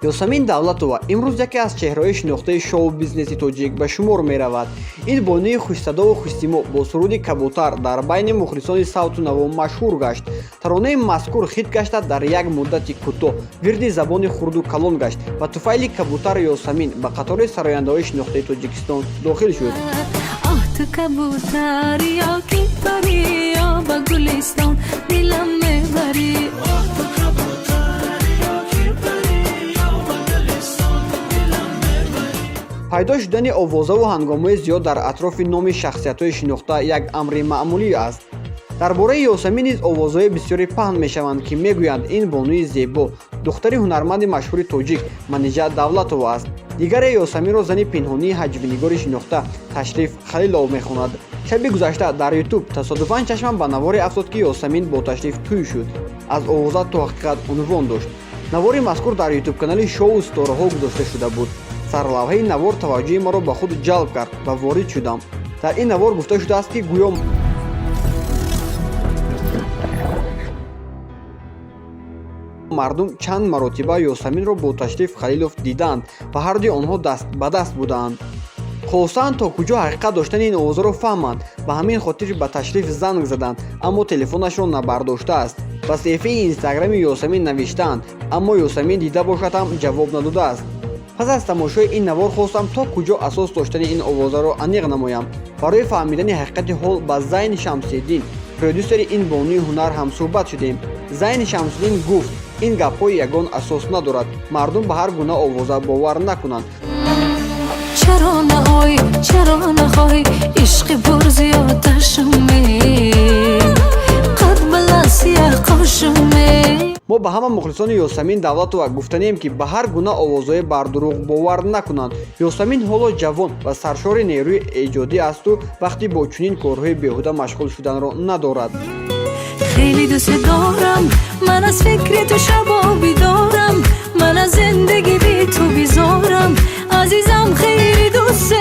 ёсамин давлатова имрӯз яке аз чеҳраҳои шинохтаи шоу-бизнеси тоҷик ба шумор меравад. Ин бонуи хушсадову хушсимо бо суруди кабутар дар байни мухлисони савту наво машҳур гашт. Таронаи мазкур хит гашта дар як муддати кӯтоҳ вирди забони хурду калон гашт ва туфайли кабутар ёсамин ба қатори сарояндаҳои шинохтаи Тоҷикистон дохил шуд. تو کبوتر یا کیپری یا با گلستان دلم میبری пайдо шудани овозаву ҳангомаи зиёд дар атрофи номи шахсиятҳои шинохта як амри маъмулӣ аст. дар бораи ёсамин низ овозҳои бисёре паҳн мешаванд ки мегӯянд ин бонуи зебо духтари ҳунарманди машҳури тоҷик Маниҷа Давлатова аст. дигаре ёсаминро зани пинҳонии ҳаҷвинигори шинохта Ташриф Халилов мехонад. шаби гузашта дар ютуб тасодуфан чашмам ба наворе афтод ки ёсамин бо Ташриф тӯй шуд. аз овоза то ҳақиқат унвон дошт. навори мазкур дар ютуб-канали шоу Стораҳо гузошта шуда буд. сарлавҳаи навор таваҷҷӯҳи маро ба худ ҷалб кард ва ворид шудам. дар ин навор гуфта шудааст ки гӯё мардум чанд маротиба ёсаминро бо Ташриф Халилов диданд ва ҳардуи онҳо даст ба даст буданд. хостанд то куҷо ҳақиқат доштани ин овозаро фаҳманд ба ҳамин хотир ба Ташриф занг заданд, аммо телефонашро набардоштааст. ба саҳифаи инстаграми ёсамин навиштаанд, аммо ёсамин дида бошад ҳам ҷавоб надодааст. пас аз тамошои ин навор хостам то куҷо асос доштани ин овозаро аниқ намоям. барои фаҳмидани ҳақиқати ҳол ба Зайни Шамсиддин, продюсери ин бонуи ҳунар ҳам суҳбат шудем. Зайни Шамсиддин гуфт ин гапҳои ягон асос надорад, мардум ба ҳар гуна овоза бовар накунанд. چرا نهایی چرا نخواهی عشق پرزیادشمی قد بلاسیه قاشمی мо ба ҳама мухлисони Ёсамин Давлатова гуфтанем ки ба ҳар гуна овозҳои бардурӯғ бовар накунанд. Ёсамин ҳоло ҷавон ва саршори нерӯи эҷодӣ асту вақти бо чунин корҳои беҳуда машғул шуданро надорад. خیلی دوست دارم من از فکر تو شبا بیدارم من از زندگی بی تو بیزارم عزیزم خیلی دوست